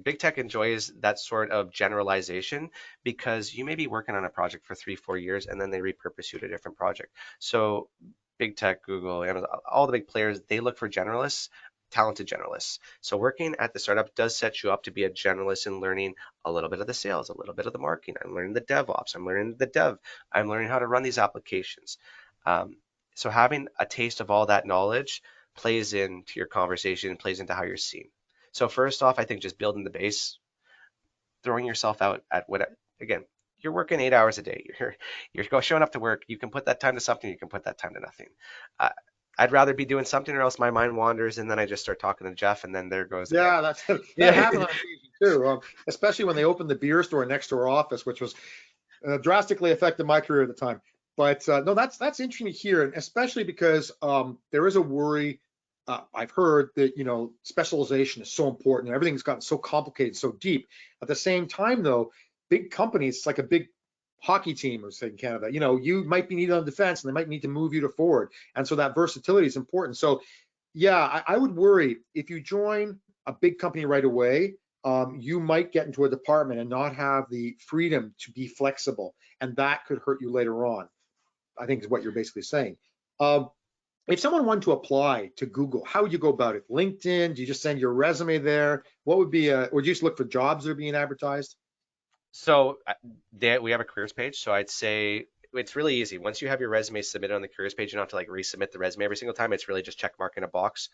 Big tech enjoys that sort of generalization because you may be working on a project for 3, 4 years and then they repurpose you to a different project. So big tech, Google, Amazon, all the big players, they look for generalists, talented generalists. So working at the startup does set you up to be a generalist in learning a little bit of the sales, a little bit of the marketing. I'm learning the DevOps, I'm learning the dev, I'm learning how to run these applications. Um, so having a taste of all that knowledge plays into your conversation, plays into how you're seen. So first off, I think just building the base, throwing yourself out at what again, you're working 8 hours a day. You're showing up to work. You can put that time to something. You can put that time to nothing. Uh, I'd rather be doing something, or else my mind wanders, and then I just start talking to Jeff, and then there goes again. Yeah, that Yeah. happened on occasion too. Especially when they opened the beer store next to our office, which was drastically affected my career at the time. But no, that's interesting to hear, and especially because there is a worry. I've heard that specialization is so important, and everything's gotten so complicated, so deep. At the same time, though, big companies, it's like a big hockey team or say in Canada, you know, you might be needed on defense and they might need to move you to forward. And so that versatility is important. So yeah, I would worry if you join a big company right away, you might get into a department and not have the freedom to be flexible. And that could hurt you later on, I think is what you're basically saying. Um, if someone wanted to apply to Google, how would you go about it? LinkedIn? Do you just send your resume there? What would be or do you just look for jobs that are being advertised? So we have a careers page. So I'd say it's really easy. Once you have your resume submitted on the careers page, you don't have to like resubmit the resume every single time. It's really just check mark in a box.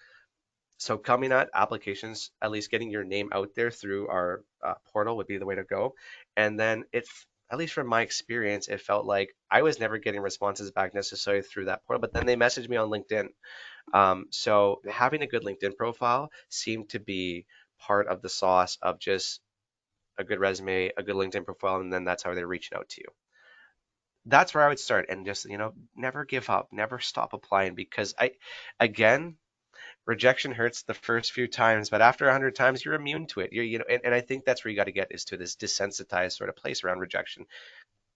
So coming at applications, at least getting your name out there through our portal would be the way to go. And then at least from my experience, it felt like I was never getting responses back necessarily through that portal, but then they messaged me on LinkedIn. So having a good LinkedIn profile seemed to be part of the sauce of just a good resume, a good LinkedIn profile, and then that's how they're reaching out to you. That's where I would start, and just, never give up, never stop applying, because again, rejection hurts the first few times, but after 100 times, you're immune to it. And I think that's where you got to get, is to this desensitized sort of place around rejection,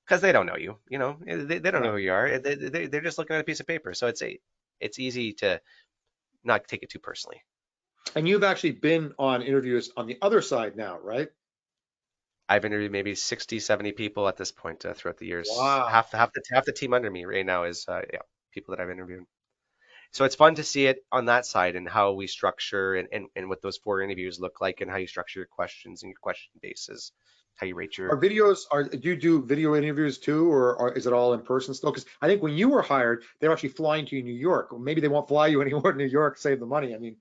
because they don't know you. They don't know Yeah. who you are. They're just looking at a piece of paper. So it's easy to not take it too personally. And you've actually been on interviews on the other side now, right? I've interviewed maybe 60, 70 people at this point throughout the years. Wow. Half the team under me right now is yeah, people that I've interviewed. So it's fun to see it on that side, and how we structure, and what those 4 interviews look like, and how you structure your questions and your question bases, how you rate Are your. videos, do you do video interviews too, or is it all in person still? Because I think when you were hired, they were actually flying to New York. Or maybe they won't fly you anymore to New York, save the money. I mean,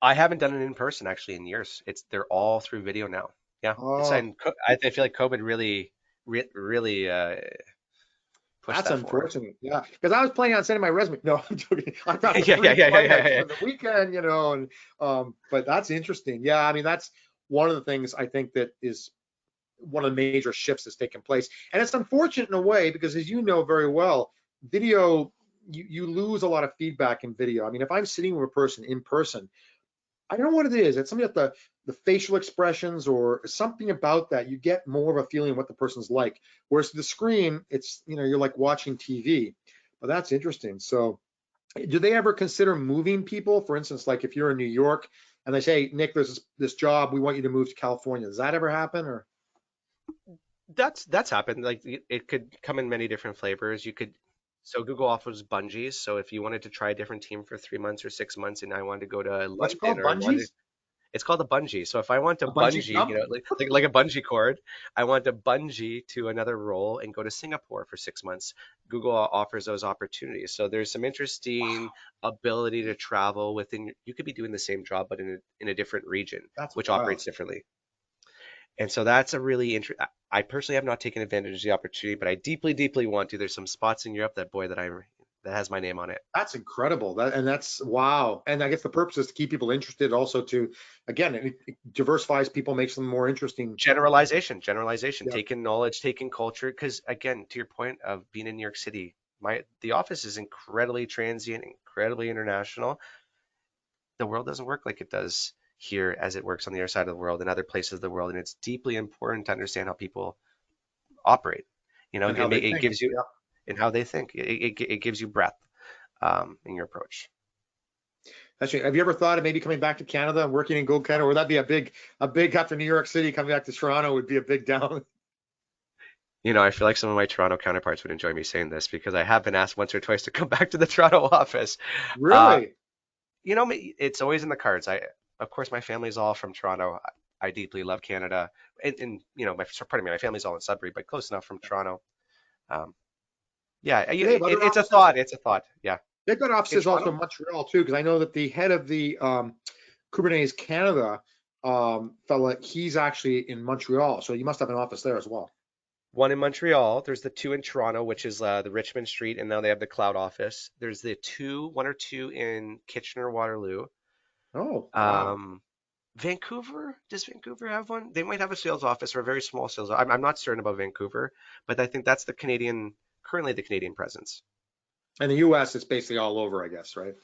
I haven't done it in person actually in years. They're all through video now. Yeah, oh, I feel like COVID really pushed that's that forward. unfortunate. Yeah, because I was planning on sending my resume. No, I'm joking. I got the Yeah, yeah, free yeah, yeah, flight. I yeah, spend the weekend, you know, and but that's interesting. Yeah, I mean, that's one of the things I think that is one of the major shifts that's taken place. And it's unfortunate in a way because, as you know very well, video, you lose a lot of feedback in video. I mean, if I'm sitting with a person in person, I don't know what it is. It's something about the facial expressions or something about that. You get more of a feeling of what the person's like. Whereas the screen, it's, you know, you're like watching TV. But that's interesting. So do they ever consider moving people? For instance, like if you're in New York and they say, Nick, there's this job, we want you to move to California. Does that ever happen? Or That's happened. Like it could come in many different flavors. So Google offers bungees. So if you wanted to try a different team for 3 months or 6 months, and I wanted to go to what's it London, called? or I wanted, Bungees? it's called a bungee. So if I want to A bungee bungee, jump? like a bungee cord, I want to bungee to another role and go to Singapore for 6 months. Google offers those opportunities. So there's some interesting ability to travel within. You could be doing the same job, but in a different region, That's which wild. operates differently. And so that's a really interesting. I personally have not taken advantage of the opportunity, but I deeply, deeply want to. There's some spots in Europe that has my name on it. That's incredible. And that's wow. And I guess the purpose is to keep people interested, also to, again, it diversifies people, makes them more interesting. Generalization, Yeah. taking knowledge, taking culture. Because again, to your point of being in New York City, the office is incredibly transient, incredibly international. The world doesn't work like it does here as it works on the other side of the world and other places of the world, and it's deeply important to understand how people operate. And how they It think. gives you, Yeah. and how they think. It gives you breadth in your approach. Actually, have you ever thought of maybe coming back to Canada and working in Gold Canada? Or would that be a big after New York City, coming back to Toronto would be a big down? I feel like some of my Toronto counterparts would enjoy me saying this, because I have been asked once or twice to come back to the Toronto office. Uh, Really? it's always in the cards. Of course, my family's all from Toronto. I deeply love Canada, and pardon me, my family's all in Sudbury, but close enough from Toronto. Um, yeah, Do they have other it's a offices? thought. It's a thought. Yeah, They've got in offices also Toronto. in Montreal too, because I know that the head of the Kubernetes Canada fella, he's actually in Montreal. So you must have an office there as well. One in Montreal. There's the two in Toronto, which is the Richmond Street, and now they have the cloud office. There's one or two in Kitchener, Waterloo. Oh, wow. Um, Vancouver, does Vancouver have one? They might have a sales office, or a very small sales. I'm not certain about Vancouver, but I think that's currently the Canadian presence. In the US, it's basically all over, I guess, right?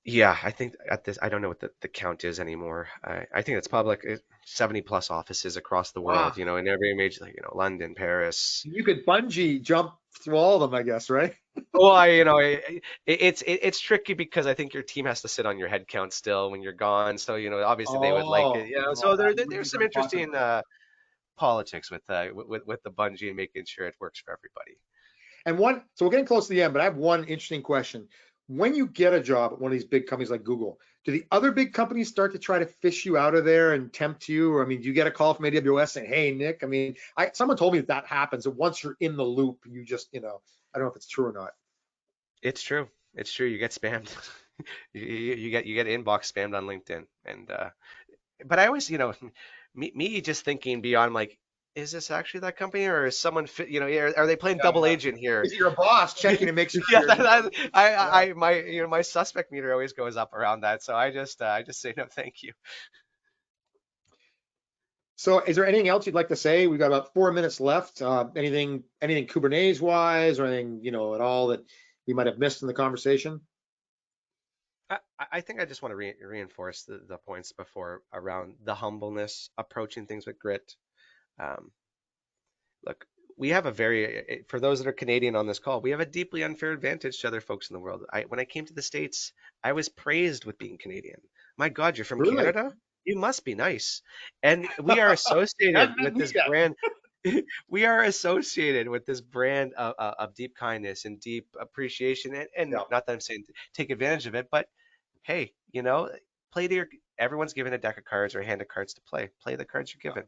Yeah, I think at this, I don't know what the count is anymore. I think it's public, 70 plus offices across the world, Wow. in every major, like, London, Paris. You could bungee jump through all of them, I guess, right? Well, it's tricky because I think your team has to sit on your head count still when you're gone. So, obviously they would like it, Oh, So that would be there's some very popular. interesting politics with the bungee and making sure it works for everybody. And so we're getting close to the end, but I have one interesting question. When you get a job at one of these big companies like Google, do the other big companies start to try to fish you out of there and tempt you? Or, I mean, do you get a call from AWS saying, hey, Nick, I mean, someone told me that happens. And once you're in the loop, you just, I don't know if it's true or not. It's true. It's true. You get spammed. You get inbox spammed on LinkedIn, and but I always, me just thinking beyond, like, is this actually that company, or is someone are they playing double Yeah. agent here? Is it your boss checking to make sure Yeah, you're, yeah. my suspect meter always goes up around that, so I just say no, thank you. So is there anything else you'd like to say? We've got about 4 minutes left. Anything Kubernetes wise or anything, at all that we might have missed in the conversation? I think I just want to reinforce the points before around the humbleness, approaching things with grit. Um, Look, we have for those that are Canadian on this call, we have a deeply unfair advantage to other folks in the world. When I came to the States, I was praised with being Canadian. My God, you're from Really? Canada? You must be nice. And we are associated Hasn't met with me this yet. brand. We are associated with this brand of deep kindness and deep appreciation. And Yeah. not that I'm saying take advantage of it, but hey, play to your, everyone's given a deck of cards or a hand of cards to play. Play the cards you're given.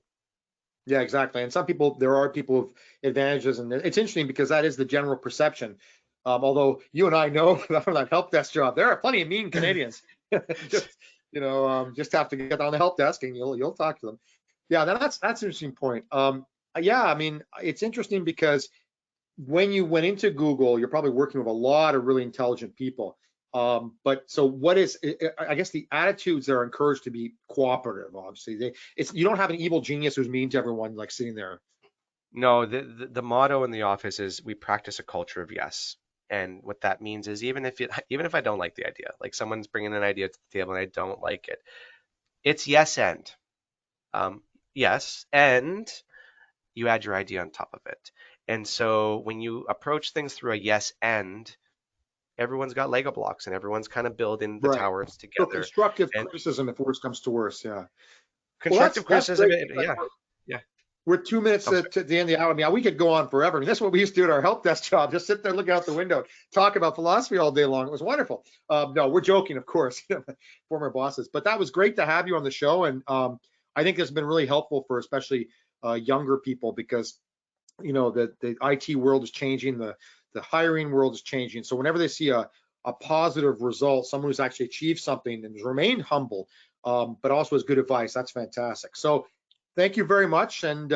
Yeah, exactly. And there are people with advantages, and it's interesting because that is the general perception. Although you and I know from that help desk job, there are plenty of mean Canadians. Just just have to get on the help desk and you'll talk to them. Yeah, that's an interesting point. Yeah, I mean, it's interesting because when you went into Google, you're probably working with a lot of really intelligent people. But so what is, I guess the attitudes are encouraged to be cooperative, obviously. You don't have an evil genius who's mean to everyone like sitting there. No, the motto in the office is we practice a culture of yes. And what that means is even if I don't like the idea, like someone's bringing an idea to the table and I don't like it, it's yes and. Um, yes, and you add your idea on top of it. And so when you approach things through a yes and, everyone's got Lego blocks and everyone's kind of building the Right. towers So together. constructive And criticism if worse comes to worse. Yeah. Well, constructive that's criticism, great. yeah, yeah. We're 2 minutes I'm sorry. to the end of the hour. I mean, we could go on forever. I mean, that's what we used to do at our help desk job. Just sit there, look out the window, talk about philosophy all day long. It was wonderful. No, we're joking, of course, former bosses. But that was great to have you on the show. And I think this has been really helpful for especially younger people because, the IT world is changing, the hiring world is changing. So whenever they see a positive result, someone who's actually achieved something and has remained humble, but also has good advice, that's fantastic. So thank you very much. And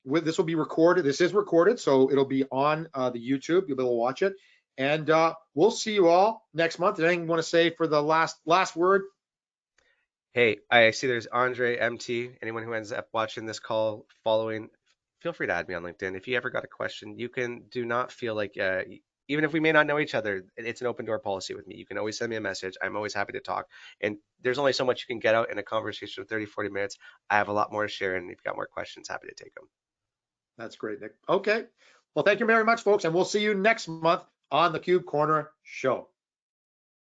this will be recorded. This is recorded, so it'll be on the YouTube. You'll be able to watch it. And we'll see you all next month. Anything you want to say for the last word? Hey, I see there's Andre MT. Anyone who ends up watching this call, following, feel free to add me on LinkedIn. If you ever got a question, you can do not feel like, even if we may not know each other, it's an open door policy with me. You can always send me a message. I'm always happy to talk. And there's only so much you can get out in a conversation of 30, 40 minutes. I have a lot more to share. And if you've got more questions, happy to take them. That's great, Nick. Okay. Well, thank you very much, folks. And we'll see you next month on the Cube Corner Show.